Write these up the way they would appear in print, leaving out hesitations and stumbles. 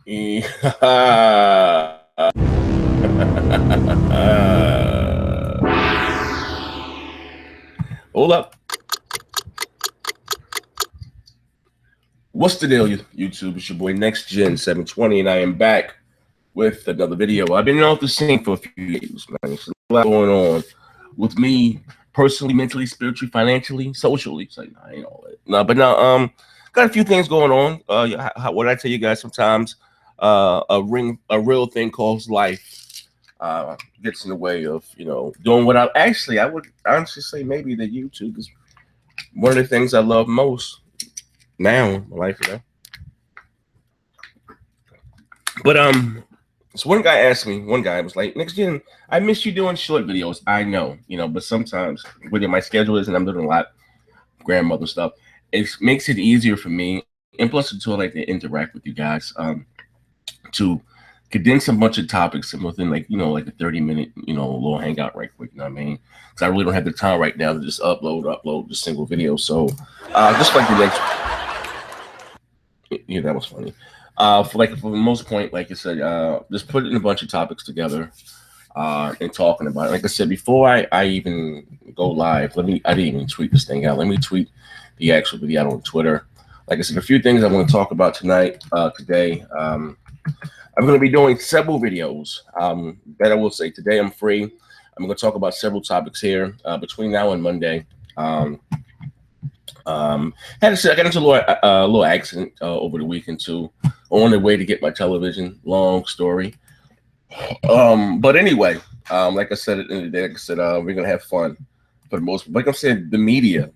Hold up. What's the deal, YouTube? It's your boy Next Gen 720, and I am back with another video. I've been off the scene for a few years, man. There's a lot going on with me personally, mentally, spiritually, financially, socially. It's like, I ain't all that. No, but now, got a few things going on. What I tell you guys sometimes, a real thing called life gets in the way of doing what I would honestly say maybe that YouTube is one of the things I love most now in my life, But so one guy asked me, one guy was like, Next Gen, I miss you doing short videos. I know, but sometimes with my schedule is and I'm doing a lot of grandmother stuff, it makes it easier for me. And plus it's like to interact with you guys, to condense a bunch of topics within like a 30-minute little hangout right quick, you know what I mean? Because I really don't have the time right now to just upload just single video. So just like the next, yeah, that was funny. For the most point, like I said, just putting a bunch of topics together and talking about it. Like I said, before I even go live, I didn't even tweet this thing out. Let me tweet the actual video out on Twitter. Like I said, a few things I want to talk about today. I'm going to be doing several videos. That I will say today I'm free. I'm going to talk about several topics here between now and Monday. I got into a little accident over the weekend too, on the way to get my television. Long story. But anyway, like I said at the end of the day, we're gonna have fun for the most. Like I said, the media.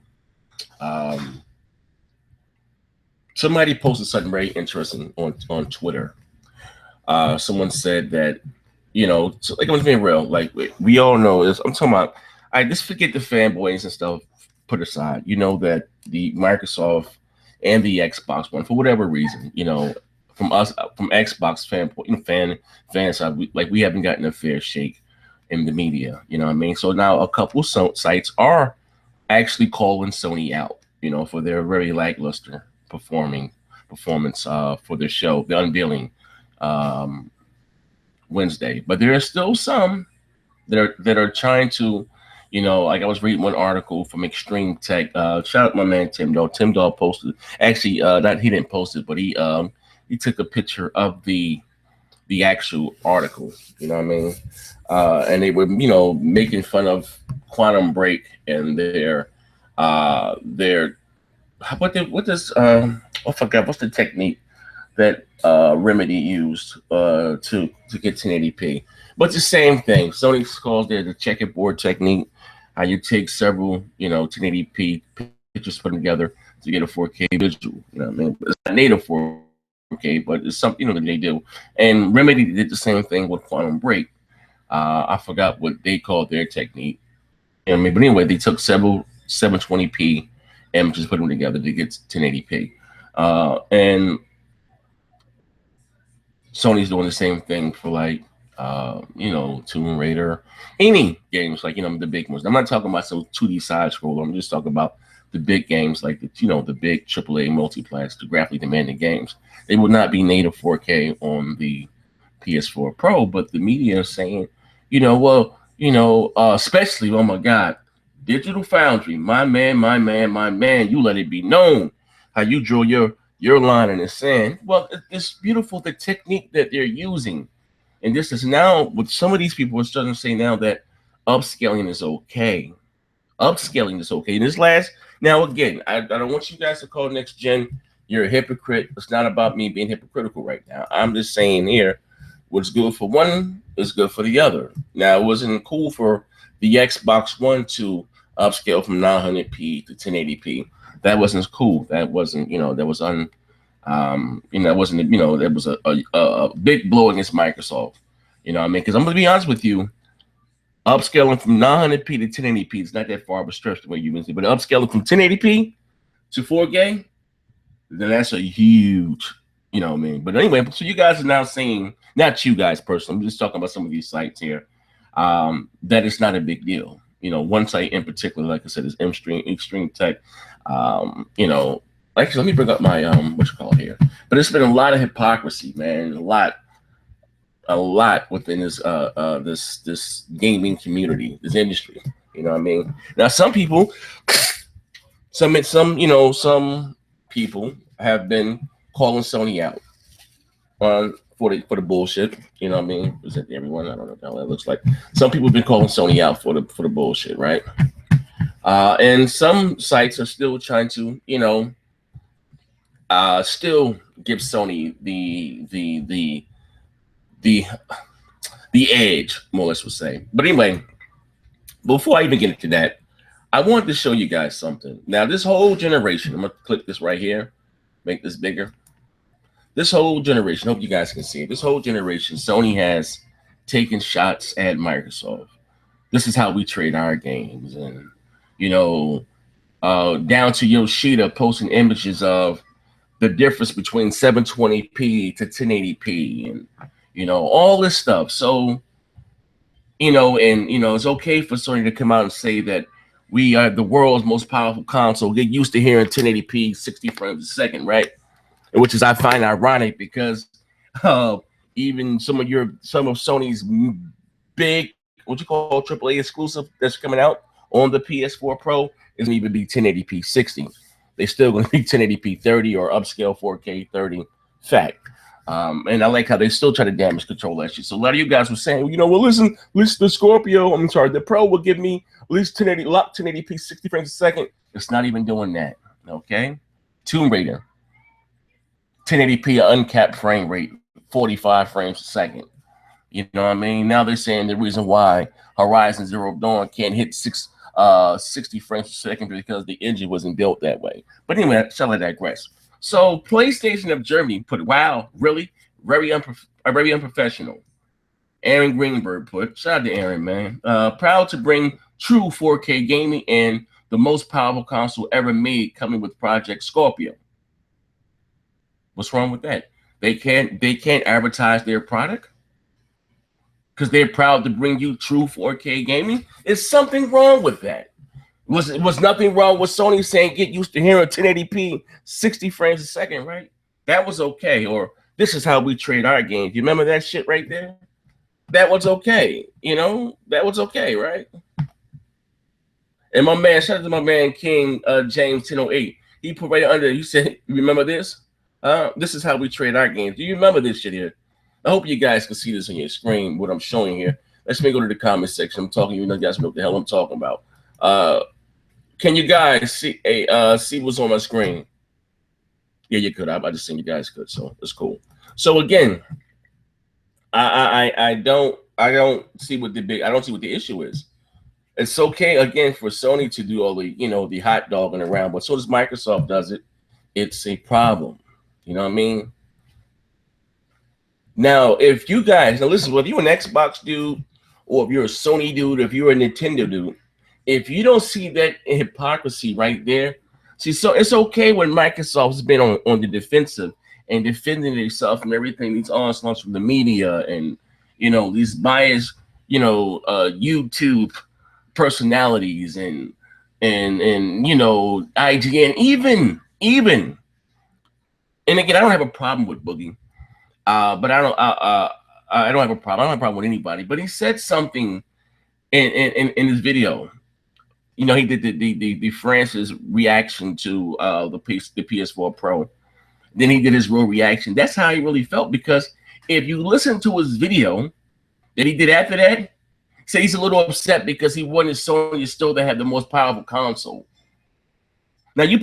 Somebody posted something very interesting on Twitter. Someone said that like it was being real. Like we all know this. I'm talking about. I just forget the fanboys and stuff put aside. You know that the Microsoft and the Xbox One, for whatever reason, from Xbox fan side, we haven't gotten a fair shake in the media. You know what I mean? So now a couple sites are actually calling Sony out, for their very lackluster performance for their show, the unveiling Wednesday. But there are still some that are trying to, like I was reading one article from Extreme Tech. Shout out my man Tim Dog. Tim Dog posted, actually, not he didn't post it, but he took a picture of the actual article. You know what I mean? And they were making fun of Quantum Break and their I forgot what's the technique that Remedy used to get 1080p. But the same thing. Sony calls it the checkerboard technique. How you take several, 1080p pictures put together to get a 4K visual. You know what I mean? It's not native 4K, but it's something that they do. And Remedy did the same thing with Quantum Break. I forgot what they called their technique. But anyway, they took several 720p images, put them together to get 1080p. And Sony's doing the same thing for Tomb Raider, any games like the big ones. I'm not talking about some 2D side scroller. I'm just talking about the big games like the big AAA multiplats, the graphically demanding games. They will not be native 4K on the PS4 Pro, but the media is saying, especially, oh my God, Digital Foundry, my man, you let it be known how you draw your line in the sand. Well, it's beautiful, the technique that they're using. And this is now, with some of these people are starting to say now that upscaling is okay. Upscaling is okay. And now again, I don't want you guys to call Next Gen, you're a hypocrite. It's not about me being hypocritical right now. I'm just saying here, what's good for one is good for the other. Now, it wasn't cool for the Xbox One to upscale from 900p to 1080p. That wasn't cool. That wasn't, that was that wasn't, that was a big blow against Microsoft. You know what I mean? Because I'm going to be honest with you, upscaling from 900p to 1080p is not that far of a stretch the way you mentioned, but upscaling from 1080p to 4K, then that's a huge, you know what I mean? But anyway, so you guys are now saying, not you guys personally, I'm just talking about some of these sites here, that it's not a big deal. One site in particular, like I said, is Extreme Tech. Actually, let me bring up my what you call it here. But it's been a lot of hypocrisy, man. A lot within this gaming community, this industry. You know what I mean? Now, some people have been calling Sony out on for the bullshit. You know what I mean? Is it everyone? I don't know what the hell that looks like. Some people have been calling Sony out for the bullshit, right? And some sites are still trying to, still give Sony the the edge, more or less would say. But anyway, before I even get into that, I wanted to show you guys something. Now, this whole generation, I'm gonna click this right here, make this bigger. This whole generation, hope you guys can see it. This whole generation, Sony has taken shots at Microsoft. This is how we trade our games, and you know, down to Yoshida posting images of the difference between 720p to 1080p, and all this stuff. So it's okay for Sony to come out and say that we are the world's most powerful console. Get used to hearing 1080p, 60 frames a second, right? Which is I find ironic because even some of Sony's big what you call AAA exclusive that's coming out on the PS4 Pro isn't even be 1080p 60. They're still going to be 1080p 30 or upscale 4K 30. Fact. And I like how they still try to damage control that shit. So a lot of you guys were saying, well, listen, the Scorpio, the Pro will give me at least 1080p 60 frames a second. It's not even doing that. Okay. Tomb Raider, 1080p uncapped frame rate, 45 frames a second. You know what I mean? Now they're saying the reason why Horizon Zero Dawn can't hit 60 frames per second because the engine wasn't built that way. But anyway, shall I digress? So PlayStation of Germany put, wow, really? Very unprofessional. Aaron Greenberg put, shout out to Aaron, man. Proud to bring true 4K gaming and the most powerful console ever made coming with Project Scorpio. What's wrong with that? They can't advertise their product because they're proud to bring you true 4K gaming. Is something wrong with that? Was nothing wrong with Sony saying get used to hearing 1080p 60 frames a second, right? That was okay. Or this is how we trade our games. You remember that shit right there? That was okay. That was okay, right? And my man, shout out to my man King James 1008. He put right under. He said, "Remember this? This is how we trade our games." Do you remember this shit here? I hope you guys can see this on your screen. What I'm showing here. Let's go to the comment section. I'm talking. You guys know what the hell I'm talking about. Can you guys see see what's on my screen? Yeah, you could. I just seen you guys could, so it's cool. So again, I don't see what the issue is. It's okay again for Sony to do all the the hot dogging around, but so does Microsoft does it. It's a problem. You know what I mean? Now, if you guys listen, whether you're an Xbox dude or if you're a Sony dude, if you're a Nintendo dude, if you don't see that hypocrisy right there, so it's okay when Microsoft's been on the defensive and defending itself from everything, these onslaughts from the media and these biased YouTube personalities and IGN, even and again, I don't have a problem with Boogie, but I don't have a problem. I don't have a problem with anybody. But he said something in his video. He did the Francis reaction to the PS4 Pro. Then he did his real reaction. That's how he really felt, because if you listen to his video that he did after that, say he's a little upset because he wanted Sony still to have the most powerful console. Now you're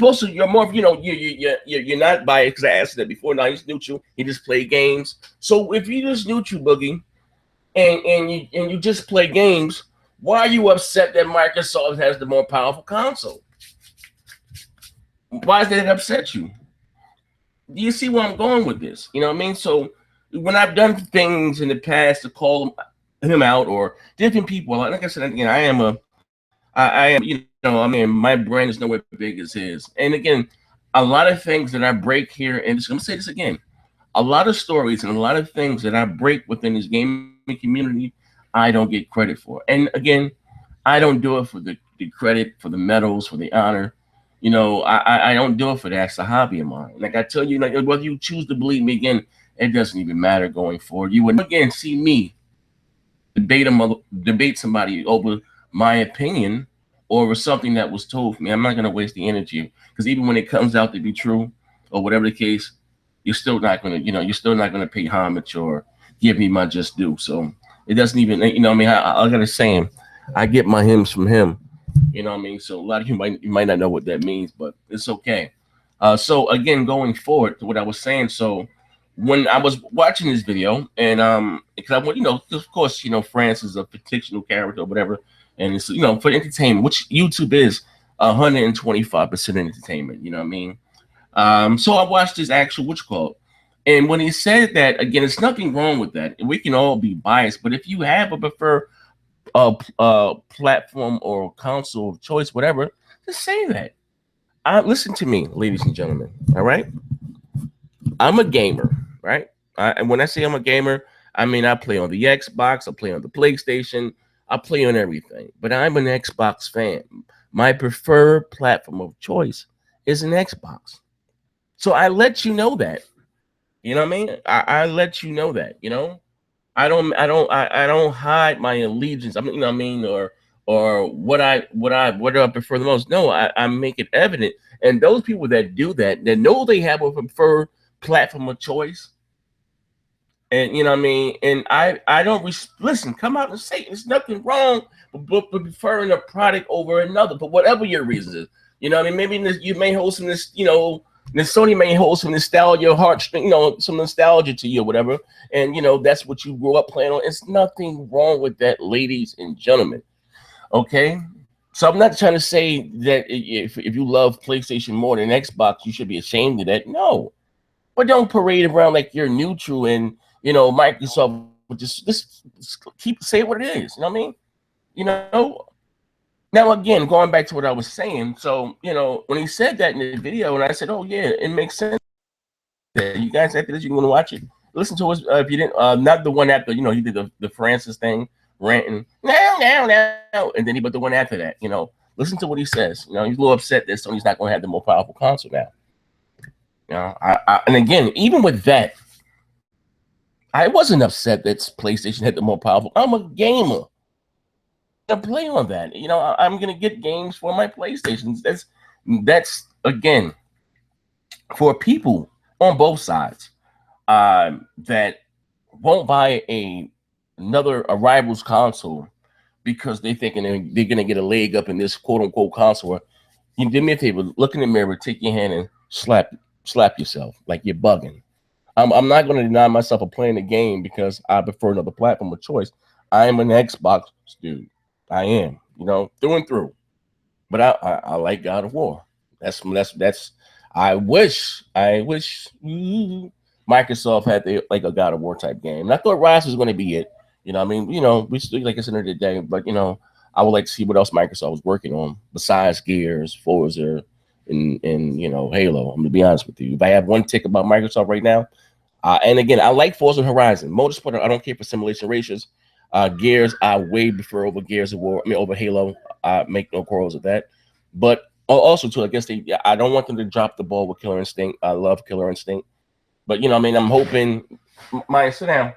more you're not biased, because I asked that before. Now he's neutral. He just play games. So if you just neutral, Boogie, and you just play games, why are you upset that Microsoft has the more powerful console? Why does that upset you? Do you see where I'm going with this? You know what I mean? So when I've done things in the past to call him out or different people, like I said, again, I am my brain is nowhere big as his. And again, a lot of things that I break here, and I'm gonna say this again, a lot of stories and a lot of things that I break within this gaming community, I don't get credit for. And again, I don't do it for the credit, for the medals, for the honor. I don't do it for that. It's a hobby of mine. Like I tell you, like whether you choose to believe me again, it doesn't even matter going forward. You would again see me debate somebody over my opinion or over something that was told for me. I'm not gonna waste the energy because even when it comes out to be true or whatever the case, you're still not gonna pay homage or give me my just due. So it doesn't even, I mean, I got a saying, I get my hymns from him. What I mean? So a lot of you might not know what that means, but it's okay. So again, going forward to what I was saying, so when I was watching this video, and because I want, of course, France is a fictional character or whatever, and it's for entertainment, which YouTube is 125% entertainment. You know what I mean? So I watched this actual what's called, and when he said that again, it's nothing wrong with that. We can all be biased, but if you have a prefer platform or console of choice, whatever, just say that. Listen to me, ladies and gentlemen. All right, I'm a gamer, right? And when I say I'm a gamer, I mean I play on the Xbox, I play on the PlayStation, I play on everything. But I'm an Xbox fan. My preferred platform of choice is an Xbox. So I let you know that. You know what I mean? I let you know that. I don't hide my allegiance. I mean, you know what I mean, or what do I prefer the most? No, I make it evident. And those people that do that, that know they have a preferred platform of choice, and you know what I mean, and I don't listen. Come out and say it. There's nothing wrong with preferring a product over another for whatever your reasons is. You know what I mean? Maybe you may hold some this, the Sony may hold some nostalgia, heartstring, some nostalgia to you or whatever, and that's what you grew up playing on. It's nothing wrong with that, ladies and gentlemen. Okay, so I'm not trying to say that if you love PlayStation more than Xbox, you should be ashamed of that. No, but don't parade around like you're neutral and Microsoft would just keep say what it is. You know what I mean? You know. Now again, going back to what I was saying, so when he said that in the video, and I said, "Oh yeah, it makes sense." That you guys after this, you want to watch it. Listen to us if you didn't. Not the one after he did the Francis thing, ranting no, and then but the one after that. Listen to what he says. He's a little upset that Sony's not going to have the more powerful console now. And again, even with that, I wasn't upset that PlayStation had the more powerful. I'm a gamer. I play on that. I'm gonna get games for my PlayStations. That's again for people on both sides that won't buy another rival's console because they thinking they're gonna get a leg up in this quote unquote console. You do me a favor, look in the mirror, take your hand and slap yourself like you're bugging. I'm not going to deny myself of playing the game because I prefer another platform of choice. I am an Xbox dude. I am, through and through. But I like God of War. That's. I wish Microsoft had like a God of War type game. And I thought Rise was going to be it. I mean, we still like it's another day, but I would like to see what else Microsoft was working on besides Gears, Forza, and Halo. I'm gonna be honest with you. If I have one tick about Microsoft right now, and again, I like Forza Horizon. Motorsport, I don't care for simulation races. Gears, I way prefer over Gears of War. I mean, over Halo. I make no quarrels with that. But also, too, I guess I don't want them to drop the ball with Killer Instinct. I love Killer Instinct. But, I mean, I'm hoping, Maya, sit down.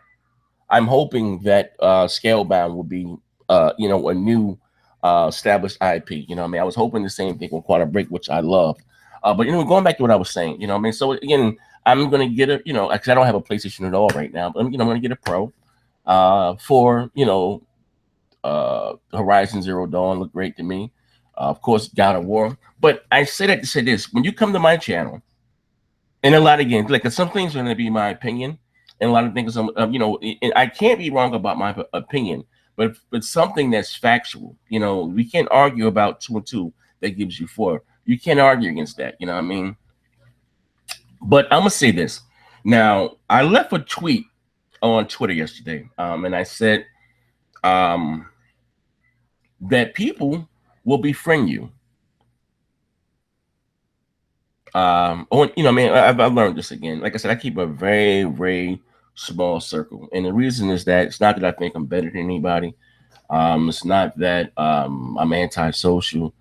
I'm hoping that Scalebound will be, a new established IP. I mean, I was hoping the same thing with Quantum Break, which I love. But, going back to what I was saying, I mean, so again, I'm going to get a, because I don't have a PlayStation at all right now, but I'm going to get a Pro for, Horizon Zero Dawn looked great to me. Of course, God of War. But I say that to say this: when you come to my channel, and a lot again, like some things are going to be my opinion, and a lot of things, and I can't be wrong about my opinion, but something that's factual. We can't argue about 2 and 2 that gives you 4. You can't argue against that. You know what I mean? But I'm gonna say this. Now, I left a tweet on Twitter yesterday, and I said that people will befriend you. Man, I've learned this again. Like I said, I keep a very, very small circle, and the reason is that it's not that I think I'm better than anybody. It's not that I'm antisocial.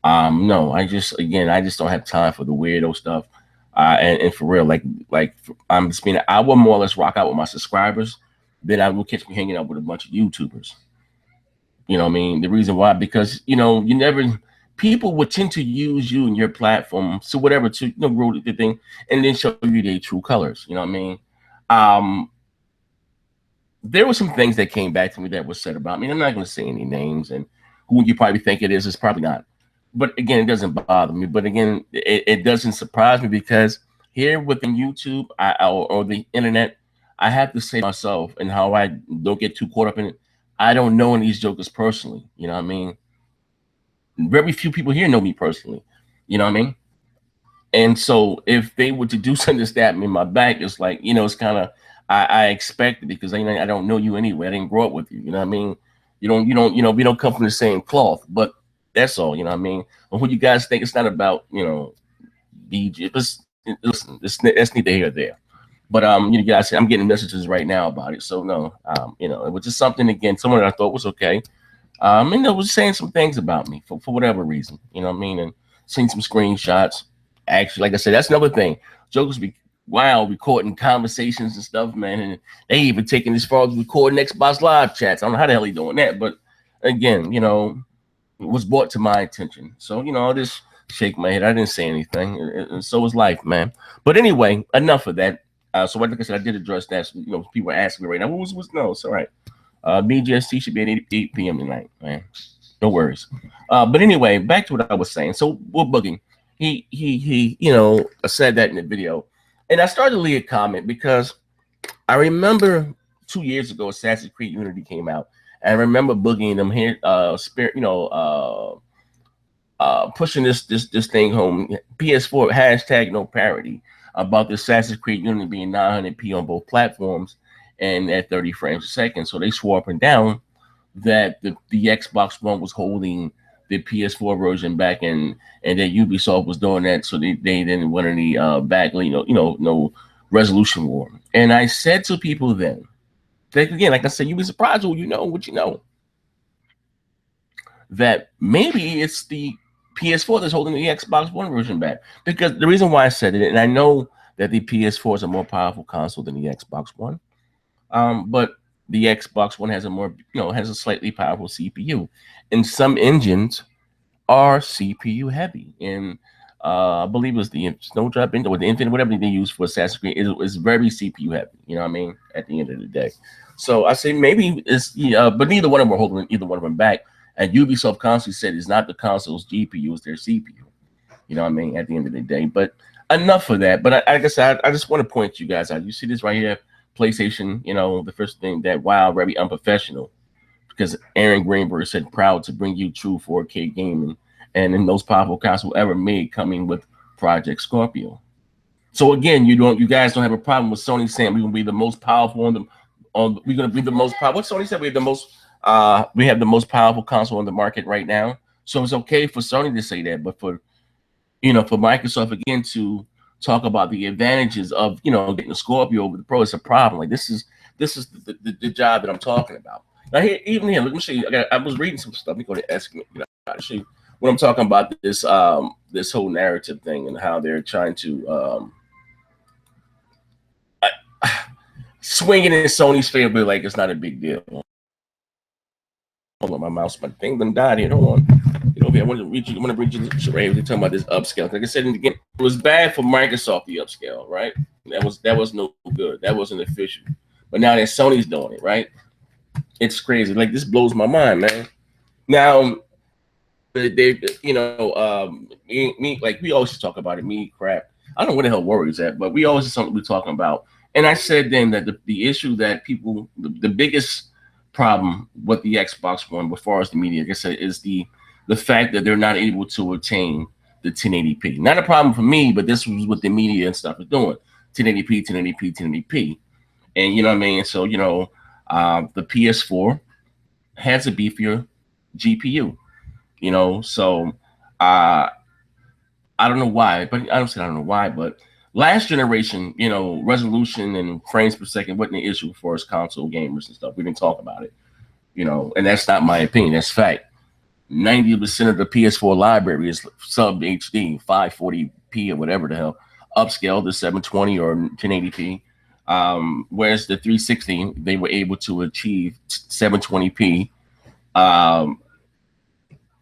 No, I just don't have time for the weirdo stuff. And for real, I'm just being, I will more or less rock out with my subscribers. Then I will catch me hanging out with a bunch of YouTubers. You know what I mean? The reason why, because you never, people would tend to use you and your platform so whatever to grow the thing and then show you their true colors. You know what I mean? Um, there were some things that came back to me that was said about me. I'm not going to say any names, and who you probably think it is probably not. But again, it doesn't bother me. But again, it doesn't surprise me because here within YouTube or the internet, I have to say myself and how I don't get too caught up in it. I don't know any of these jokers personally. You know what I mean? Very few people here know me personally. You know what I mean? And so if they were to do something to stab me in my back, it's like, it's kind of, I expect it because I don't know you anyway. I didn't grow up with you. You know what I mean? We don't come from the same cloth, but that's all, you know what I mean? And what you guys think, it's not about, DJ. Listen, that's neither here or there. But you guys, I'm getting messages right now about it. So no, it was just something again, someone that I thought was okay. And it was saying some things about me for whatever reason, you know what I mean? And seeing some screenshots. Actually, like I said, that's another thing. Jokers be wild recording conversations and stuff, man. And they even taking as far as recording Xbox Live chats. I don't know how the hell he doing that, but again, it was brought to my attention. So, I'll just shake my head. I didn't say anything. And so is life, man. But anyway, enough of that. So like I said, I did address that. So, people are asking me right now, what's no, it's all right. BGST should be at 8 p.m. tonight, man. No worries. But anyway, back to what I was saying. So Will Boogie, he said that in the video. And I started to leave a comment because I remember 2 years ago, Assassin's Creed Unity came out. And I remember Boogie and them here, pushing this thing home. PS4 hashtag no parody about the Assassin's Creed Unity being 900p on both platforms and at 30 frames a second. So they swore up and down that the Xbox One was holding the PS4 version back, and that Ubisoft was doing that, so they didn't want any back, no resolution war. And I said to people then, that again, like I said, you'd be surprised what you know, that maybe it's the PS4 that's holding the Xbox One version back. Because the reason why I said it, and I know that the PS4 is a more powerful console than the Xbox One, but the Xbox One has has a slightly powerful CPU, and some engines are CPU heavy. And I believe it was the Snowdrop or the Infinite, whatever they use for Assassin's Creed, is very CPU heavy. You know what I mean? At the end of the day, so I say maybe it's but neither one of them are holding either one of them back. And Ubisoft constantly said it's not the console's GPU, it's their CPU. You know what I mean? At the end of the day, but enough of that. But like I said, I just want to point you guys out. You see this right here, PlayStation. The first thing that very unprofessional, because Aaron Greenberg said proud to bring you true 4K gaming and the most powerful console ever made, coming with Project Scorpio. So again, you guys don't have a problem with Sony saying we're gonna be the most powerful we're gonna be the most powerful. What Sony said, we have the most powerful console on the market right now. So it's okay for Sony to say that, but for Microsoft again to talk about the advantages of getting the Scorpio over the Pro, it's a problem. Like this is the job that I'm talking about. Now here, even here, let me show you. I was reading some stuff. Let me go to estimate. I'll show you what I'm talking about. This whole narrative thing and how they're trying to swing it in Sony's favor, like it's not a big deal. Hold on, my mouse, my thing done died here. Hold on. I want to read you. I want to bring you to right. We're talking about this upscale. Like I said again, it was bad for Microsoft, the upscale, right? That was no good. That wasn't official. But now that Sony's doing it, right? It's crazy. Like this blows my mind, man. Now they me like we always talk about it. Me crap. I don't know where the hell worry is at, but we always something we're talking about. And I said then that the issue that people the biggest problem with the Xbox One, as far as the media, like I said, is the fact that they're not able to obtain the 1080p. Not a problem for me, but this was what the media and stuff is doing. 1080p, 1080p, 1080p. And you know what I mean? So, the PS4 has a beefier GPU, so I don't know why, but I don't know why, but last generation, resolution and frames per second wasn't an issue for us console gamers and stuff. We didn't talk about it, and that's not my opinion. That's fact. 90% of the PS4 library is sub HD, 540p or whatever the hell, upscale to 720 or 1080p. Whereas the 360, they were able to achieve 720p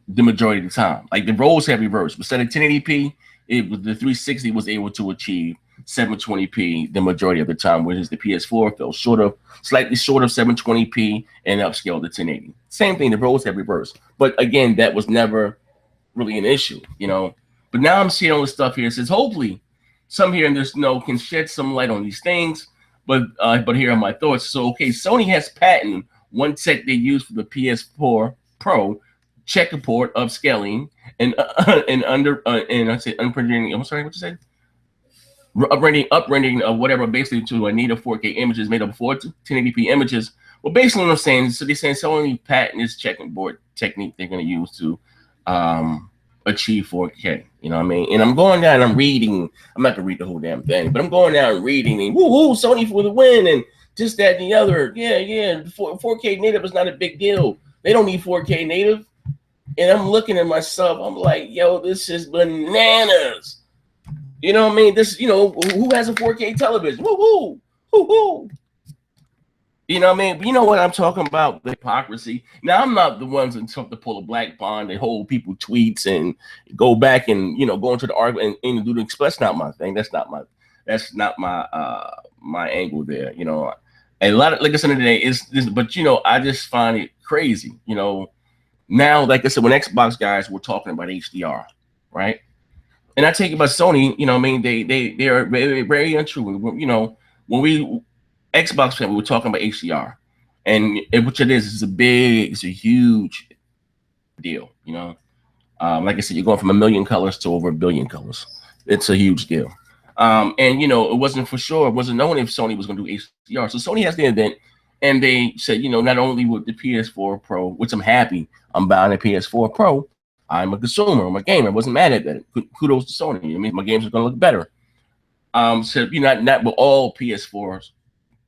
the majority of the time. Like the roles have reversed. Instead of 1080p, it was the 360 was able to achieve 720p the majority of the time, whereas the PS4 fell slightly short of 720p and upscaled to 1080. Same thing, the roles have reversed. But again, that was never really an issue, you know. But now I'm seeing all this stuff here. It says hopefully some here in this can shed some light on these things. But here are my thoughts. So okay, Sony has patented one tech they use for the PS4 Pro, checkerboard upscaling and and I say unprinting. I'm sorry, what you say? Uprendering of whatever, basically to a native 4K images made up of 1080p images. Well, basically what I'm saying, so they're saying Sony patent this checkerboard technique they're going to use to achieve 4K. You know what I mean? And I'm going down and I'm reading. I'm not going to read the whole damn thing, but I'm going down and reading and woo, Sony for the win and this, that, and the other. Yeah. 4K native is not a big deal. They don't need 4K native. And I'm looking at myself. I'm like, yo, this is bananas. You know what I mean? This, who has a 4K television? Woo. You know what I mean? But you know what I'm talking about? The hypocrisy. Now, I'm not the ones that took to pull a black bond and hold people tweets and go back and, go into the argument and do the express. That's not my thing. That's not my angle there. And a lot of, like I said today, is this, but I just find it crazy. Now, like I said, when Xbox guys were talking about HDR, right? And I take it by Sony, I mean, they are very, very untrue. When we Xbox fan, we were talking about HDR, and which it is it's a huge deal. Like I said, you're going from 1 million colors to over 1 billion colors. It's a huge deal. And it wasn't known if Sony was going to do HDR. So Sony has the event, and they said, not only with the PS4 Pro, which I'm happy, I'm buying a PS4 Pro. I'm a consumer. I'm a gamer. I wasn't mad at that. Kudos to Sony. I mean, my games are going to look better. So not with all PS4s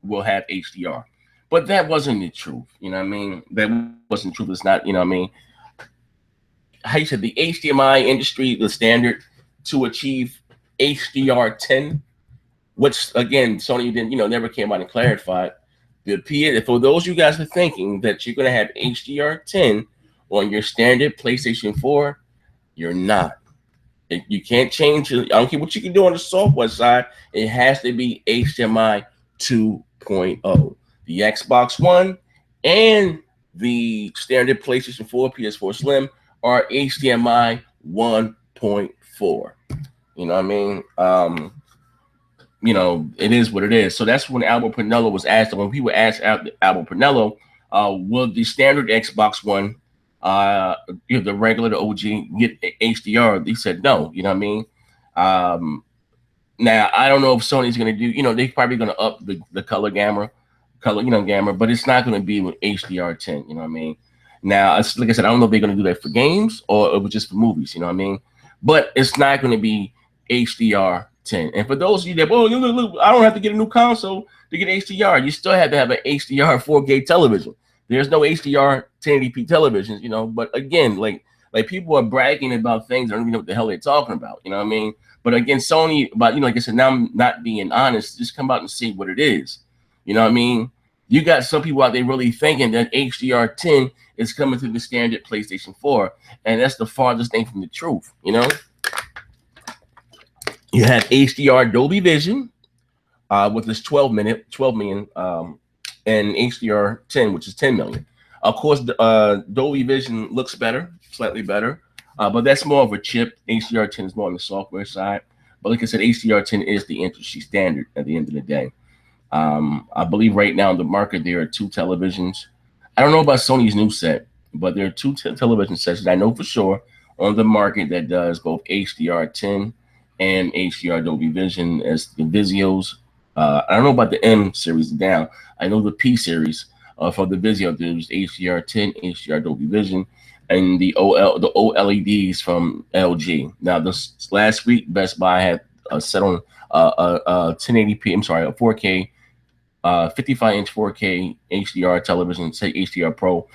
will have HDR, but that wasn't the truth. You know what I mean? That wasn't true. It's not. You know what I mean? How you said the HDMI industry, the standard to achieve HDR10, which again Sony didn't, never came out and clarified. For those you guys are thinking that you're going to have HDR10 on your standard PlayStation 4, you're not. You can't change it. I don't care what you can do on the software side. It has to be HDMI 2.0. The Xbox One and the standard PlayStation 4, PS4 Slim are HDMI 1.4. You know what I mean? It is what it is. So that's when Albert Pinello was asked. When people asked Albert Pinello, will the standard Xbox One, the regular, the OG, get HDR? He said no. You know what I mean? Now I don't know if Sony's going to do. They're probably going to up the color gamma, but it's not going to be with HDR10. You know what I mean? Now, like I said, I don't know if they're going to do that for games or it was just for movies. You know what I mean? But it's not going to be HDR10. And for those of you that, look, I don't have to get a new console to get HDR. You still have to have an HDR 4K television. There's no HDR 1080p televisions, but again, like people are bragging about things. I don't even know what the hell they're talking about. You know what I mean? But again, Sony, like I said, now I'm not being honest. Just come out and see what it is. You know what I mean? You got some people out there really thinking that HDR10 is coming to the standard PlayStation 4, and that's the farthest thing from the truth. You have HDR Dolby Vision with this 12 million, and HDR10, which is 10 million. Of course, Dolby Vision looks better, slightly better, but that's more of a chip. HDR10 is more on the software side. But like I said, HDR10 is the industry standard at the end of the day. I believe right now in the market, there are 2 televisions. I don't know about Sony's new set, but there are 2 television sets that I know for sure on the market that does both HDR10 and HDR Dolby Vision as the Vizios. I don't know about the M series down. I know the P series for the Vizio. There's HDR10, HDR Dolby Vision, and the OLEDs from LG. Now, this last week, Best Buy had set on 1080p. I'm sorry, a 4K, 55-inch 4K HDR television, say HDR Pro,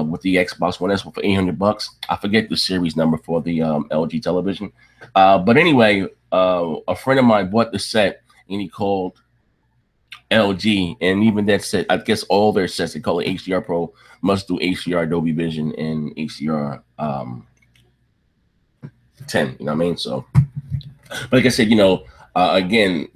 with the Xbox One S for $800. I forget the series number for the LG television. But anyway, a friend of mine bought the set and he called LG, and even that set, I guess all their sets, they call it HDR Pro, must do HDR Dolby Vision and HDR 10. You know what I mean? So, but like I said, again,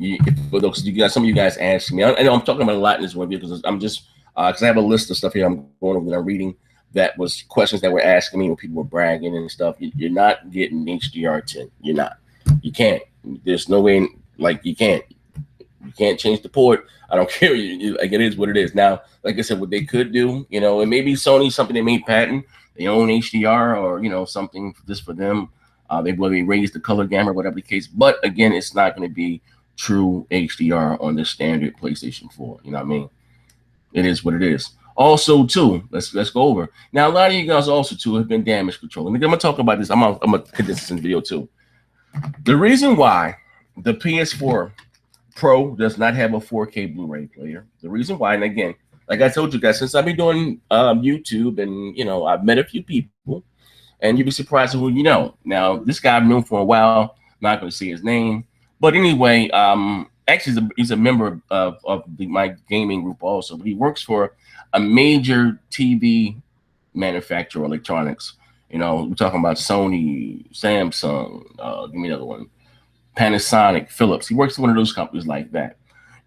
for those you guys, some of you guys asked me. I know I'm talking about a lot in this one because I'm just because I have a list of stuff here I'm going over that I'm reading. That was questions that were asking me when people were bragging and stuff. You're not getting HDR 10. You're not. You can't. There's no way. Like you can't. You can't change the port. I don't care. Like it is what it is. Now, like I said, what they could do, it may be Sony, something they may patent. They own HDR or, something just for them. They raise the color gamma, whatever the case. But again, it's not going to be true HDR on the standard PlayStation 4. You know what I mean? It is what it is. Also, too, let's go over. Now, a lot of you guys also, too, have been damage control. And I'm going to talk about this. I'm going to condense this in the video, too. The reason why the PS4 Pro does not have a 4K Blu-ray player. The reason why, and again, like I told you guys, since I've been doing YouTube and, I've met a few people, and you'd be surprised at who you know. Now, this guy I've known for a while. I'm not going to say his name. But anyway, actually, he's a member of my gaming group also. But he works for a major TV manufacturer, electronics. We're talking about Sony, Samsung, give me another one, Panasonic, Philips. He works for one of those companies like that.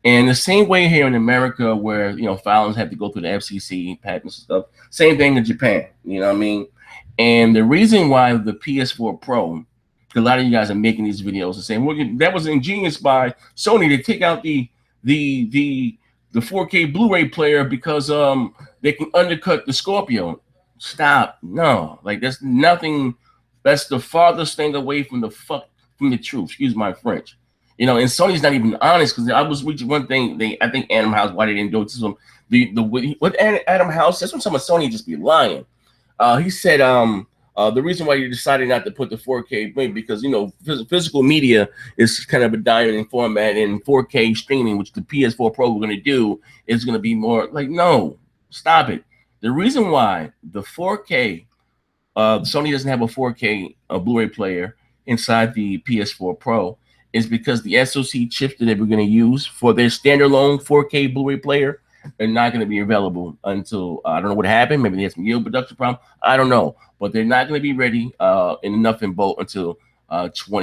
And the same way here in America where, filings have to go through the FCC, patents and stuff, same thing in Japan. You know what I mean? And the reason why the PS4 Pro, because a lot of you guys are making these videos and saying, well, that was ingenious by Sony to take out the 4K Blu-ray player because they can undercut the Scorpio. Stop. No. Like, that's nothing. That's the farthest thing away from the truth. Excuse my French. And Sony's not even honest because I was reaching one thing. I think Adam House, why they didn't do it to them. What Adam House, that's when some of Sony just be lying. He said the reason why you decided not to put the 4K because physical media is kind of a dying format, and 4K streaming, which the PS4 Pro we're going to do, is going to be more like, no, stop it. The reason why the 4K Sony doesn't have a 4K Blu-ray player inside the PS4 Pro is because the SoC chips that they were going to use for their standalone 4K Blu-ray player are not going to be available until I don't know what happened. Maybe they had some yield production problem. I don't know, but they're not going to be ready enough in bulk until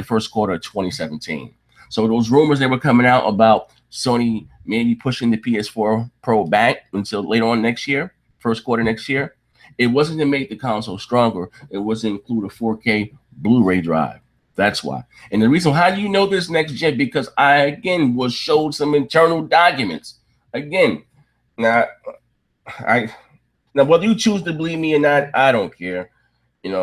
first quarter of 2017. So those rumors that were coming out about Sony maybe pushing the PS4 Pro back until later on next year, first quarter next year, it wasn't to make the console stronger. It was to include a 4K Blu-ray drive. That's why. And the reason, how do you know this next gen? Because I, again, was showed some internal documents. Again, now whether you choose to believe me or not, I don't care. I'm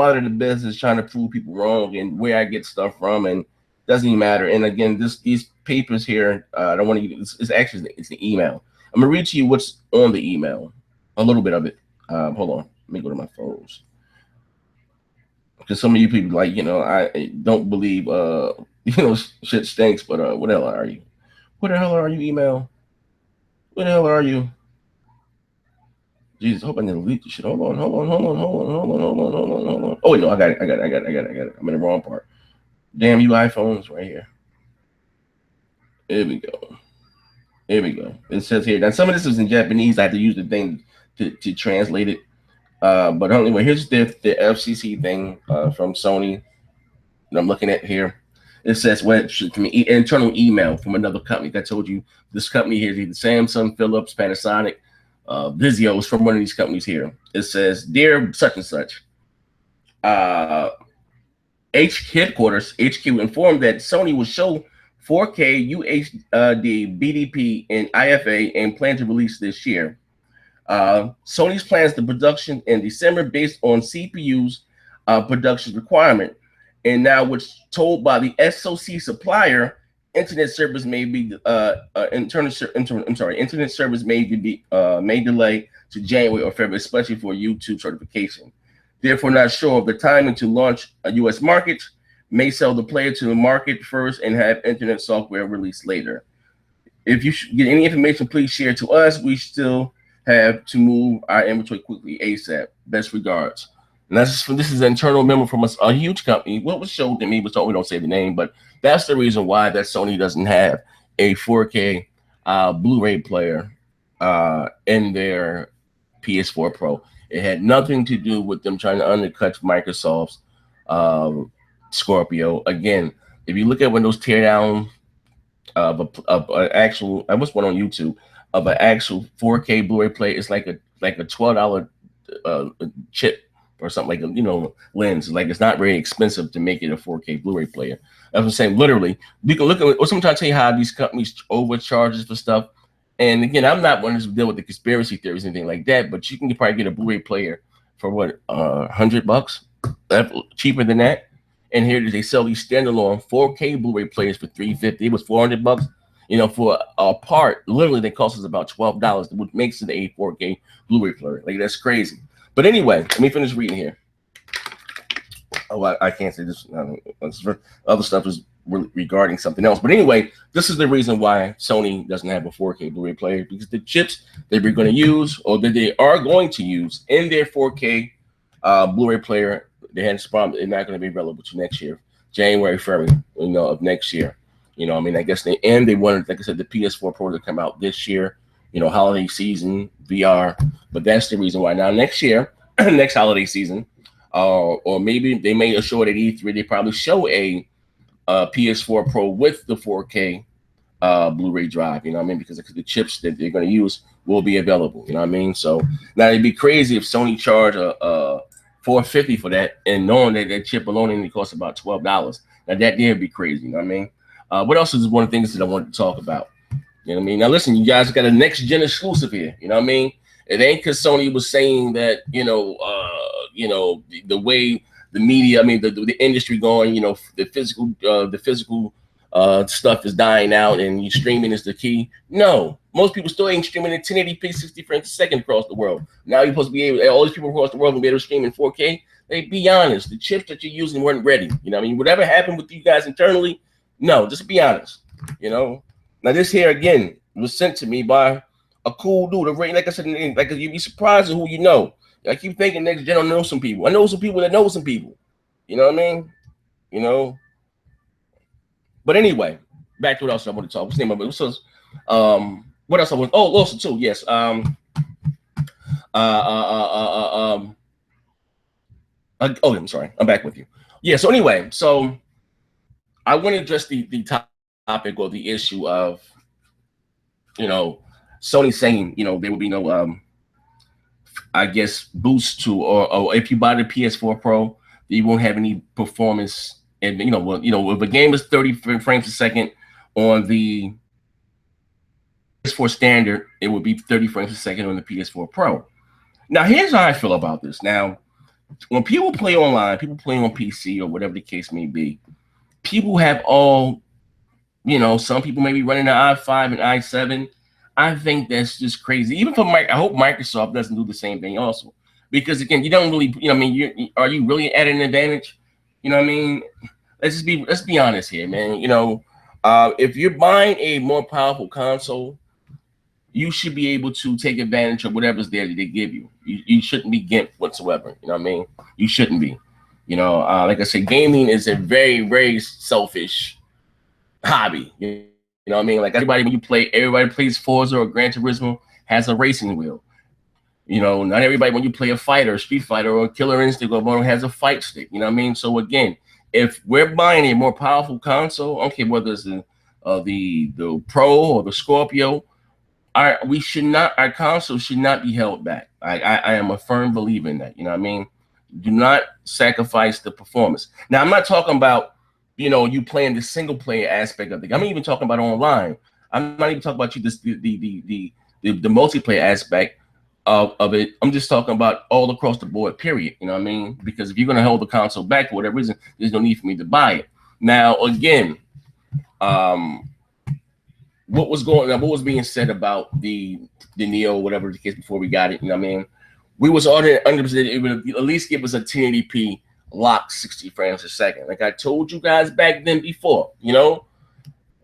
out of the business trying to prove people wrong and where I get stuff from, and it doesn't even matter. And again, these papers here, I don't want to. It's the email. I'm gonna read to you what's on the email, a little bit of it. Hold on, let me go to my photos. Because some of you people, I don't believe, shit stinks. But what the hell are you? What the hell are you, email? What the hell are you? Jesus, I hope I didn't delete this shit. Hold on. Oh wait, no, I got it. I'm in the wrong part. Damn you, iPhones, right here. Here we go. It says here. Now some of this is in Japanese. I have to use the thing to translate it. But anyway, here's the FCC thing from Sony that I'm looking at here. It says internal email from another company. I told you this company here is either Samsung, Philips, Panasonic, Vizio is from one of these companies here. It says, dear such and such, headquarters HQ informed that Sony will show 4K UHD, BDP, and IFA and plan to release this year. Sony's plans the production in December based on CPU's production requirement, and now what's told by the SoC supplier, internet service may be internet service may delay to January or February, especially for YouTube certification. Therefore, not sure of the timing to launch a U.S. market. May sell the player to the market first and have internet software released later. If you get any information, please share to us. We still have to move our inventory quickly ASAP. Best regards. And this is an internal memo from a huge company. What was showed to me was we don't say the name, but that's the reason why that Sony doesn't have a 4K Blu-ray player in their PS4 Pro. It had nothing to do with them trying to undercut Microsoft's Scorpio. Again, if you look at when those teardown of an actual, I was one on YouTube of an actual 4K Blu-ray player, it's like a $12 chip or something, like a lens. Like, it's not very expensive to make it a 4K Blu-ray player. That's what I'm saying. Literally, you can look at, or sometimes tell you how these companies overcharges for stuff. And again, I'm not one to deal with the conspiracy theories or anything like that, but you can probably get a Blu-ray player for what, $100? That's cheaper than that. And here they sell these standalone 4K Blu-ray players for $350. It was $400. For a part, literally, they cost us about $12, which makes it a 4K Blu-ray player. Like, that's crazy. But anyway, let me finish reading here. Oh, I can't say this. Other stuff is regarding something else. But anyway, this is the reason why Sony doesn't have a 4K Blu-ray player, because the chips that we're going to use, or that they are going to use in their 4K Blu-ray player, they had this problem. They're not going to be available to next year, January, February, of next year. I guess they wanted, like I said, the PS4 Pro to come out this year, holiday season, VR. But that's the reason why. Now, next year, next holiday season, or maybe they may show it at E3. They probably show a PS4 Pro with the 4K Blu-ray drive, because the chips that they're going to use will be available, So now it'd be crazy if Sony charged a $450 for that, and knowing that chip alone only costs about $12. Now that did be crazy, what else is one of the things that I wanted to talk about? Now listen, you guys got a next gen exclusive here. It ain't because Sony was saying that, the way the media, the industry going, the physical stuff is dying out and streaming is the key. No, most people still ain't streaming in 1080p 60 frames a second across the world. Now you're supposed to be able, all these people across the world will be able to stream in 4K. They be honest, the chips that you're using weren't ready. Whatever happened with you guys internally, no, just be honest. Now this here again was sent to me by a cool dude. Like I said, like you'd be surprised at who you know. I keep thinking next gen I know some people. I know some people that know some people. You know what I mean? But anyway, back to what else I want to talk. What's the name of it? What else I want? Oh, also too, yes. Oh, I'm sorry. I'm back with you. Yeah. So anyway, so I want to address the topic or the issue of, Sony saying, there will be no, I guess, boost to, or if you buy the PS4 Pro, you won't have any performance. And if a game is 30 frames a second on the PS4 standard, it would be 30 frames a second on the PS4 Pro. Now, here's how I feel about this. Now, when people play online, people play on PC or whatever the case may be, people have all, some people may be running an i5 and i7. I think that's just crazy. Even for I hope Microsoft doesn't do the same thing also, because again, you don't really, are you really at an advantage? Let's be honest here, man. If you're buying a more powerful console, you should be able to take advantage of whatever's there that they give you. You shouldn't be gimped whatsoever. You shouldn't be. Like I said, gaming is a very, very selfish hobby. Like everybody, when you play, everybody plays Forza or Gran Turismo has a racing wheel. Not everybody, when you play a fighter, Street Fighter or Killer Instinct or Mortal, has a fight stick. So again, if we're buying a more powerful console, okay, whether it's the Pro or the Scorpio, our console should not be held back. I am a firm believer in that. Do not sacrifice the performance. Now, I'm not talking about you playing the single player aspect of it. I'm even talking about online. I'm not even talking about the multiplayer aspect of it. I'm just talking about all across the board, period. Because if you're going to hold the console back for whatever reason, there's no need for me to buy it. Now, again, what was being said about the Neo, whatever the case, before we got it? We was already under it would at least give us a 1080p lock 60 frames a second. Like I told you guys back then before,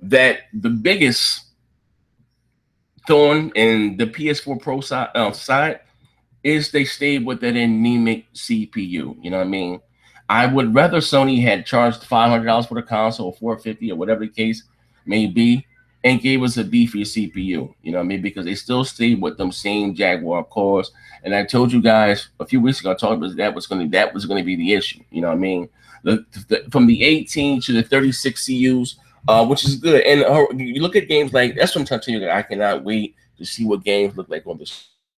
that the biggest Thorn and the PS4 Pro side is they stayed with that anemic CPU. You know what I mean? I would rather Sony had charged $500 for the console or 450 or whatever the case may be, and gave us a beefier CPU. You know what I mean? Because they still stayed with them same Jaguar cores. And I told you guys a few weeks ago, I talked about that was going to be the issue. You know what I mean? From the 18 to the 36 CUs, which is good. And you look at games like that's what I'm telling you. I cannot wait to see what games look like on the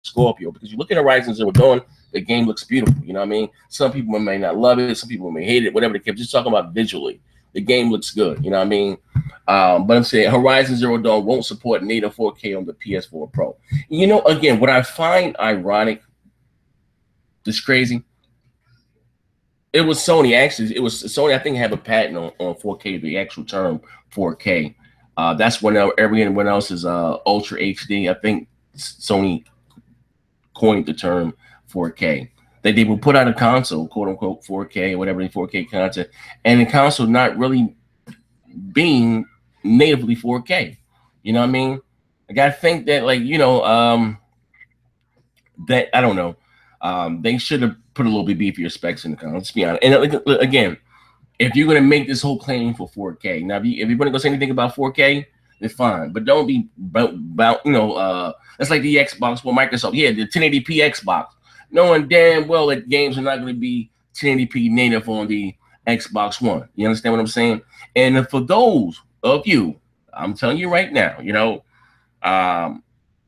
Scorpio, because you look at Horizon Zero Dawn, the game looks beautiful. You know what I mean? Some people may not love it, some people may hate it, whatever the case. Just talking about visually, the game looks good. You know what I mean? But I'm saying Horizon Zero Dawn won't support native 4K on the PS4 Pro. You know, again, what I find ironic, just crazy. It was Sony, actually. It was Sony, I think, have a patent on 4K, the actual term 4K. That's when everyone else is Ultra HD. I think Sony coined the term 4K. That they will put out a console, quote unquote 4K, or whatever, the 4K content, and the console not really being natively 4K. You know what I mean? I gotta think that, like, you know, that I don't know. They should have put a little bit beefier specs in the console. Let's be honest. And again, if you're gonna make this whole claim for 4K, now if you're gonna say anything about 4K, it's fine, but don't be about you know. That's like the Xbox for Microsoft. Yeah, the 1080p Xbox, knowing damn well that games are not going to be 1080p native on the Xbox One. You understand what I'm saying? And for those of you, I'm telling you right now, you know,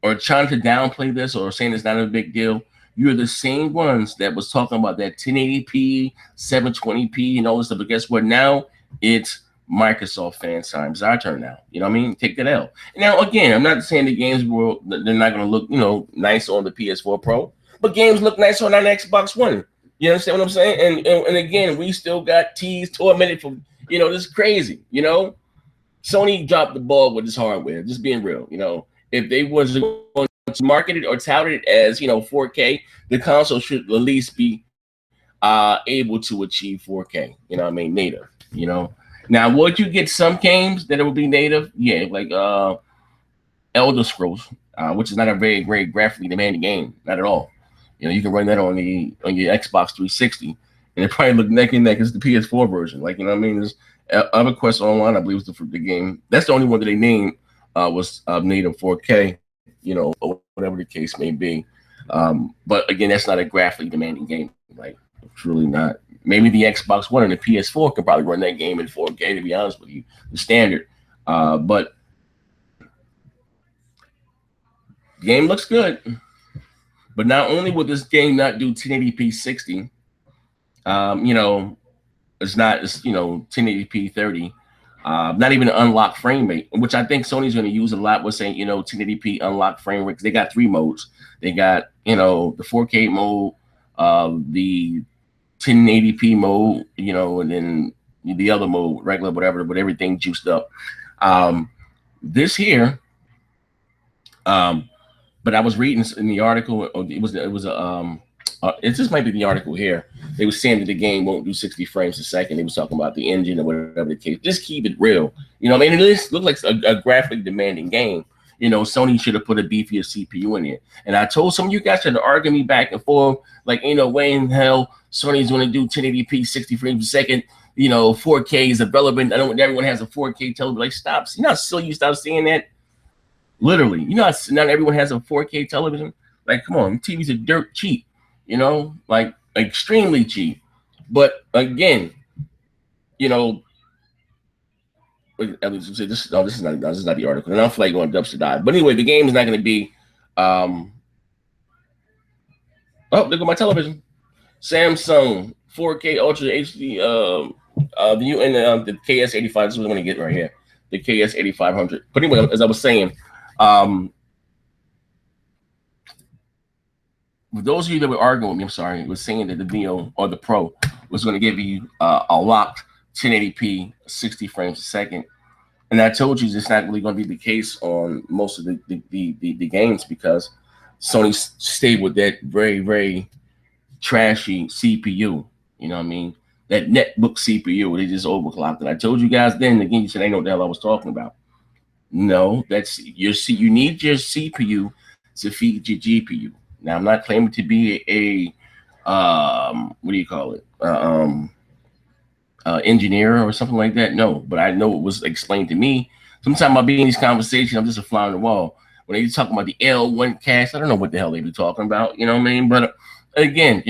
or trying to downplay this or saying it's not a big deal, you're the same ones that was talking about that 1080p, 720p, and all this stuff. But guess what? Now it's Microsoft fans time. It's our turn now. You know what I mean? Take that L. Now, again, I'm not saying the games will, they're not going to look, you know, nice on the PS4 Pro, but games look nice on an Xbox One. You understand what I'm saying? And again, we still got teased, tormented for, you know, this is crazy. You know, Sony dropped the ball with this hardware. Just being real. You know, if they wasn't going to market it or tout it as, you know, 4K, the console should at least be able to achieve 4K. You know what I mean? Native. You know. Now, would you get some games that it would be native? Yeah, like Elder Scrolls, which is not a very great graphically demanding game, not at all. You know, you can run that on your Xbox 360, and it probably look neck and neck as the PS4 version. Like, you know what I mean? There's Other Quest Online, I believe, was the game. That's the only one that they named was native 4K. You know, or whatever the case may be. But again, that's not a graphically demanding game. Like, it's really not. Maybe the Xbox One and the PS4 could probably run that game in 4K, to be honest with you, the standard. But the game looks good. But not only will this game not do 1080p 60, you know, it's not, you know, 1080p 30, not even an unlocked frame rate, which I think Sony's going to use a lot with saying, you know, 1080p unlocked frame rate. They got 3 modes. They got, you know, the 4K mode, the 1080p mode, you know, and then the other mode, regular, whatever, but everything juiced up. This here, but I was reading in the article, it just might be the article here. They were saying that the game won't do 60 frames a second. They was talking about the engine or whatever the case. Just keep it real. You know, I mean, it looks like a graphically demanding game. You know, Sony should have put a beefier CPU in it. And I told some of you guys to argue me back and forth, like, ain't no way in hell Sony's going to do 1080p 60 frames a second. You know, 4K is irrelevant. I don't. Everyone has a 4K television. Like, stop. You know how silly you stop saying that? Literally. You know how not everyone has a 4K television? Like, come on, TVs are dirt cheap. You know, like extremely cheap. But again, you know, this is not the article. And I'm like going dumpster dive. But anyway, the game is not going to be. Oh, there go my television. Samsung 4K Ultra HD. The KS85. This is what I'm going to get right here. The KS8500. But anyway, as I was saying, for those of you that were arguing with me, I'm sorry, was saying that the Neo or the Pro was going to give you a locked 1080p 60 frames a second. And I told you it's not really going to be the case on most of the games because Sony stayed with that very, very trashy CPU. You know what I mean? That netbook CPU, they just overclocked it. I told you guys then, again, you said, I know what the hell I was talking about. No, that's your C. You need your CPU to feed your GPU. Now, I'm not claiming to be what do you call it? Engineer or something like that. No, but I know it was explained to me. Sometimes I'll be in these conversations, I'm just a fly on the wall. When they talk about the L1 cache, I don't know what the hell they be talking about. You know what I mean? But again,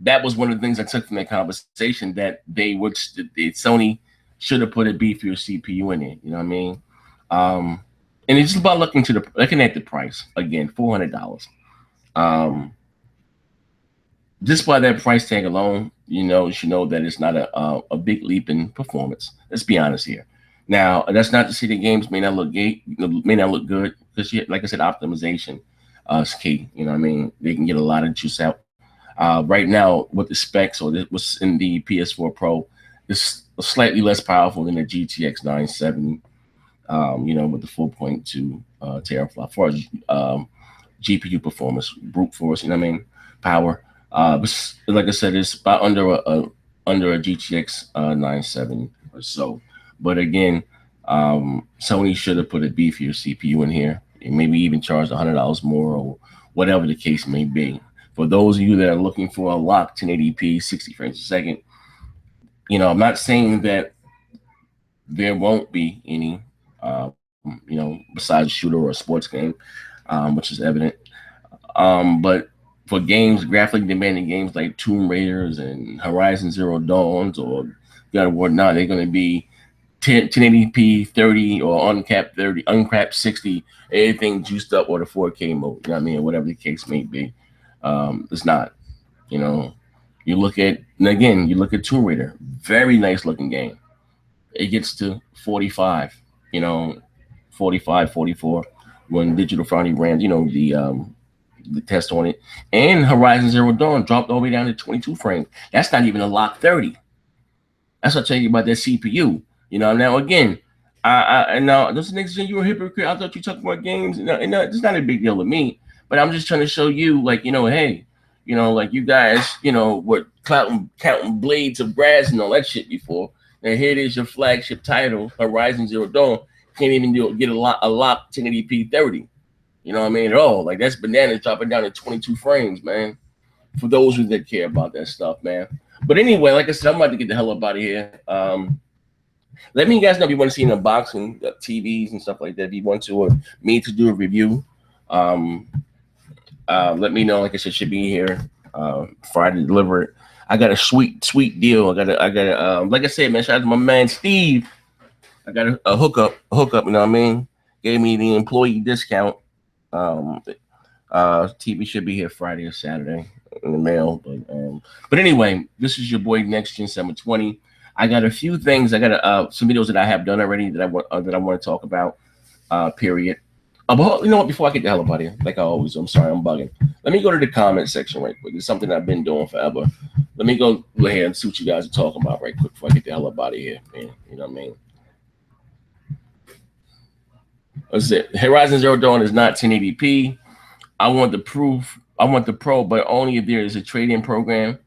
that was one of the things I took from that conversation, that Sony should have put a beefier CPU in it. You know what I mean? Um, and it's just about looking at the price again, $400. Um, just by that price tag alone, you should know that it's not a big leap in performance. Let's be honest here. Now, that's not to say the games may not look good, because, like I said, optimization is key. You know what I mean? They can get a lot of juice out. Right now, with the specs, what's in the PS4 Pro, is slightly less powerful than the GTX 970. With the 4.2 teraflop for GPU performance, brute force. You know what I mean? Power. But like I said, it's about under a GTX 970 or so. But again, Sony should have put a beefier CPU in here, and maybe even charged $100 more, or whatever the case may be. For those of you that are looking for a locked 1080p 60 frames a second, I'm not saying that there won't be any, besides a shooter or a sports game, which is evident. But for games, graphically demanding games like Tomb Raiders and Horizon Zero Dawns or God of War, now they're going to be 1080p 30 or uncapped 30, uncapped 60, anything juiced up, or the 4K mode. You know what I mean? Whatever the case may be. It's not. You know, you look at Tomb Raider, very nice looking game. It gets to 45, 45, 44 when Digital Foundry ran, the test on it. And Horizon Zero Dawn dropped all the way down to 22 frames. That's not even a lock 30. That's what I tell you about that CPU. Now again, now those niggas saying you were a hypocrite. I thought you talked about games. It's not a big deal to me. But I'm just trying to show you, like, hey, like you guys, were counting blades of grass and all that shit before. And here it is, your flagship title, Horizon Zero Dawn. Can't even get a lock 1080p 30. You know what I mean? At all. Like, that's bananas dropping down to 22 frames, man. For those who that care about that stuff, man. But anyway, like I said, I'm about to get the hell up out of here. Let me guys know if you want to see an unboxing TVs and stuff like that. If you want to, or me to do a review, let me know. Like I said, should be here Friday to deliver it. I got a sweet deal. I got like I said, man, shout out to my man Steve. I got a hookup, you know what I mean? Gave me the employee discount. TV should be here Friday or Saturday in the mail. But anyway, this is your boy Next Gen 720. I got a few things. I got some videos that I have done already that I want to talk about. Period. But you know what? Before I get the hell up out of here, like I always do, I'm sorry, I'm bugging. Let me go to the comment section right quick. It's something I've been doing forever. Let me go ahead and see what you guys are talking about right quick before I get the hell up out of here, man. You know what I mean? That's it. Horizon Zero Dawn is not 1080p. I want the proof. I want the Pro, but only if there is a trade-in program.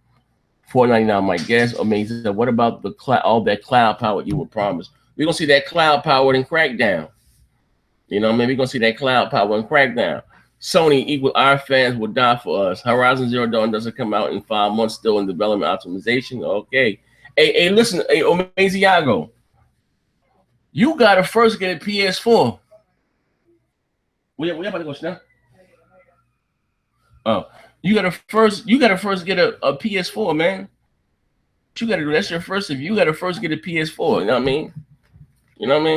$499, my guess. Amazing. What about the all that cloud power you were promised? We're gonna see that cloud power in Crackdown. We're gonna see that cloud power in Crackdown. Sony equal our fans will die for us. Horizon Zero Dawn doesn't come out in 5 months, still in development optimization. Okay. Hey, listen, hey, Omeziago. You gotta first get a PS4. We about to go now. Oh, you gotta first get a PS4, man. What you gotta do? That's your first. If you gotta first get a PS4, you know what I mean?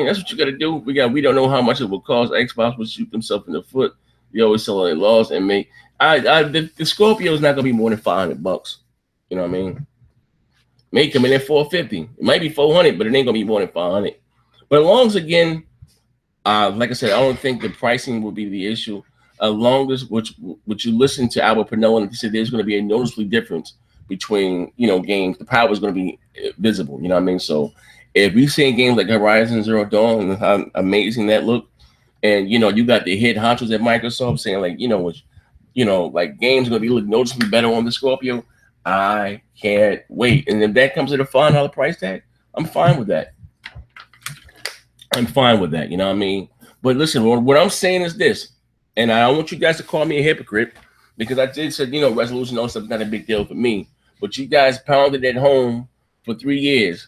That's what you gotta do. We don't know how much it will cost. Xbox will shoot themselves in the foot. They always sell their laws and make. The Scorpio is not gonna be more than $500. You know what I mean? May come in at $450. It might be $400, but it ain't gonna be more than $500. But as long as, again, like I said, I don't think the pricing will be the issue. As long as which you listen to Albert Pernell, and he said there's going to be a noticeable difference between games. The power is going to be visible. You know what I mean? So if we see games like Horizon Zero Dawn and how amazing that look, and you got the head honchos at Microsoft saying like like games are going to be look noticeably better on the Scorpio, I can't wait. And if that comes at a $500 price tag, I'm fine with that. I'm fine with that. You know what I mean? But listen, what I'm saying is this, and I don't want you guys to call me a hypocrite because I did say, resolution on stuff's not a big deal for me. But you guys pounded at home for 3 years.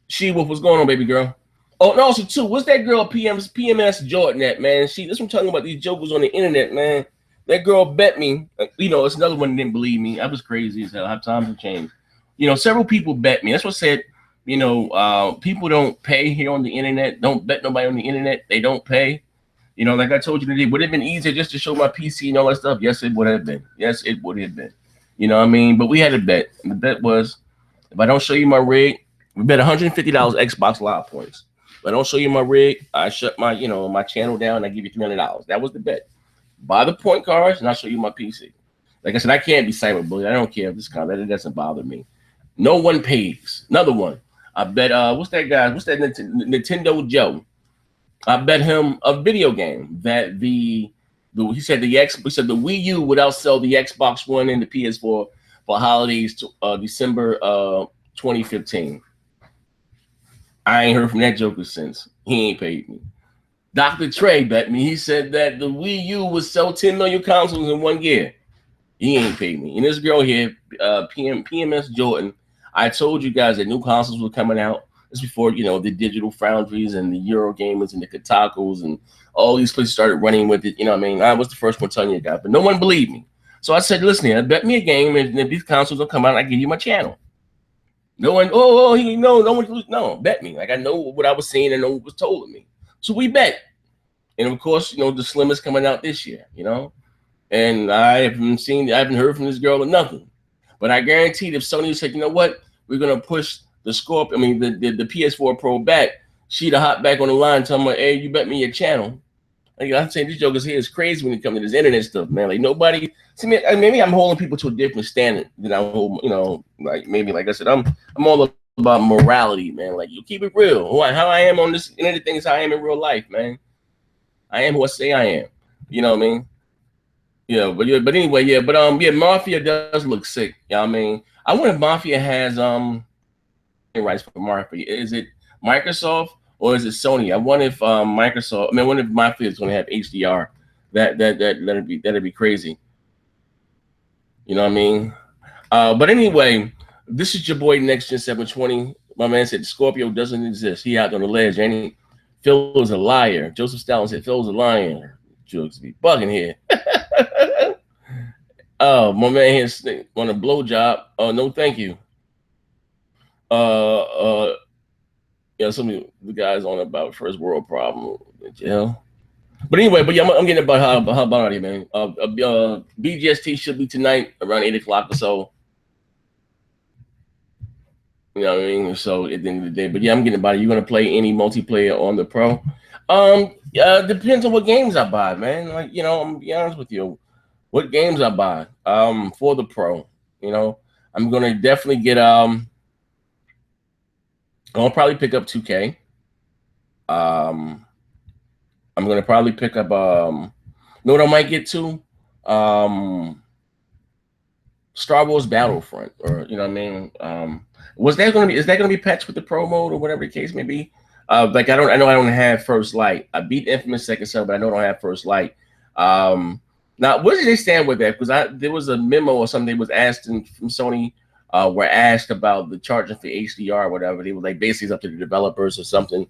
She Wolf, what's going on, baby girl? Oh, and also too, what's that girl PMS Jordan at, man? This what I'm talking about, these jokers on the internet, man. That girl bet me. It's another one that didn't believe me. I was crazy as hell. How times have changed. Several people bet me. That's what I said. People don't pay here on the internet. Don't bet nobody on the internet. They don't pay. Like I told you today, would it have been easier just to show my PC and all that stuff? Yes, it would have been. Yes, it would have been. You know what I mean? But we had a bet. And the bet was, if I don't show you my rig, we bet $150 Xbox Live points. If I don't show you my rig, I shut my, my channel down and I give you $300. That was the bet. Buy the point cards and I'll show you my PC. Like I said, I can't be cyberbullied. I don't care if this that doesn't bother me. No one pays. Another one. I bet what's that guy? What's that Nintendo Joe? I bet him a video game that he said the Wii U would outsell the Xbox One and the PS4 for holidays to December 2015. I ain't heard from that joker since. He ain't paid me. Dr. Trey bet me. He said that the Wii U would sell 10 million consoles in 1 year. He ain't paid me. And this girl here, PMS Jordan, I told you guys that new consoles were coming out. This before, the Digital Foundries and the Eurogamers and the Kotakus and all these places started running with it. You know what I mean? I was the first one telling you guys, but no one believed me. So I said, listen, bet me a game, and if these consoles will come out, I give you my channel. No one, no, bet me. Like I know what I was seeing and know what was told to me. So we bet. And of course, the Slim is coming out this year, and I haven't heard from this girl or nothing. But I guaranteed if Sony said, you know what, we're gonna push the Scorpio, the PS4 Pro back, she'd have hopped back on the line telling me, hey, you bet me your channel. Like, I'm saying these jokers here is crazy when it comes to this internet stuff, man. Like nobody see me. Maybe I'm holding people to a different standard than I hold, like maybe like I said, I'm all about morality, man. Like you keep it real. How I am on this internet thing is how I am in real life, man. I am who I say I am. You know what I mean? But anyway, Mafia does look sick. You know what I mean? I wonder if Mafia has rights for Mafia. Is it Microsoft or is it Sony? I wonder if Microsoft. I wonder if Mafia is going to have HDR. That'd be crazy. You know what I mean? But anyway, this is your boy Next Gen 720. My man said Scorpio doesn't exist. He out on the ledge, ain't he? Phil is a liar. Joseph Stalin said Phil's a liar. Jokes be bugging here. Oh, my man here on a blowjob. Oh, no, thank you. Some of the guys on about first world problem in jail. But anyway, I'm getting about how about it, man. BGST should be tonight around 8:00 or so. You know what I mean? So at the end of the day, but I'm getting about it. You gonna play any multiplayer on the Pro? Depends on what games I buy, man. Like, I'm gonna be honest with you. What games I buy for the Pro, I'm gonna definitely get I'll probably pick up 2K. I'm gonna probably pick up what I might get to? Star Wars Battlefront, or you know what I mean? Is that gonna be patched with the Pro mode or whatever the case may be? I know I don't have First Light. I beat Infamous Second Son, but I know I don't have First Light. Now, where did they stand with that? Because there was a memo or something that was asked from Sony, were asked about the charging for HDR or whatever. They were like, basically it's up to the developers or something.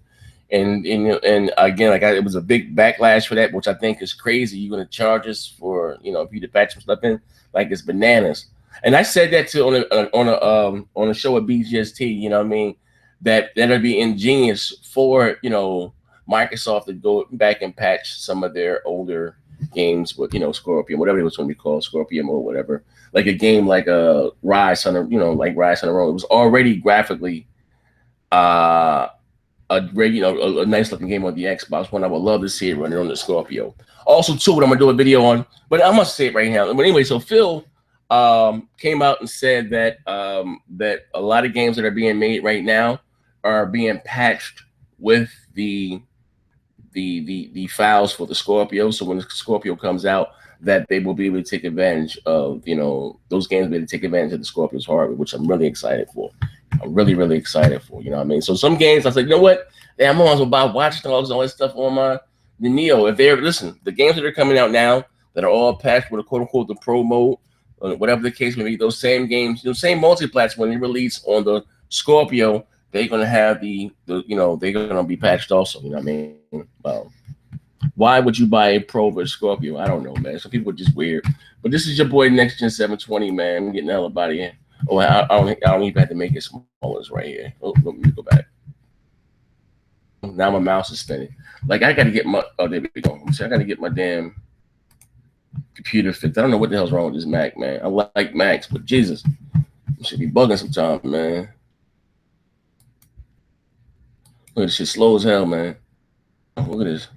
And again, it was a big backlash for that, which I think is crazy. You're gonna charge us for if you to patch some stuff in, like it's bananas. And I said that on a show at BGST. You know what I mean? That'd be ingenious for Microsoft to go back and patch some of their older games with Scorpion, whatever it was going to be called, Scorpion or whatever. Like a game like Rise on like Rise on the Road. It was already graphically a nice looking game on the Xbox One. I would love to see it running on the Scorpio. Also, too, what I'm gonna do a video on, but I'm gonna say it right now. But anyway, so Phil came out and said that that a lot of games that are being made right now are being patched with the files for the Scorpio. So when the Scorpio comes out, that they will be able to take advantage of those games, will be able to take advantage of the Scorpio's hardware, which I'm really excited for. I'm really, really excited for. You know what I mean? So some games I said, you know what? Damn, I might as well buy Watch Dogs and all this stuff on the Neo. If they're listen, the games that are coming out now that are all patched with a quote unquote the pro mode, whatever the case may be, those same games, same multiplats when they release on the Scorpio, they're gonna have the they're gonna be patched also. You know what I mean? Well, why would you buy a Pro versus Scorpio? I don't know, man. Some people are just weird. But this is your boy Next Gen 720, man. I'm getting the hell up out of here. Oh, I don't even have to make it smaller. It's right here. Oh, let me go back. Now my mouse is spinning. Like I gotta get my there we go. See, I gotta get my damn computer fixed. I don't know what the hell's wrong with this Mac, man. I like Macs, but Jesus, it should be bugging sometimes, man. Look, this shit slow as hell, man. Look at this.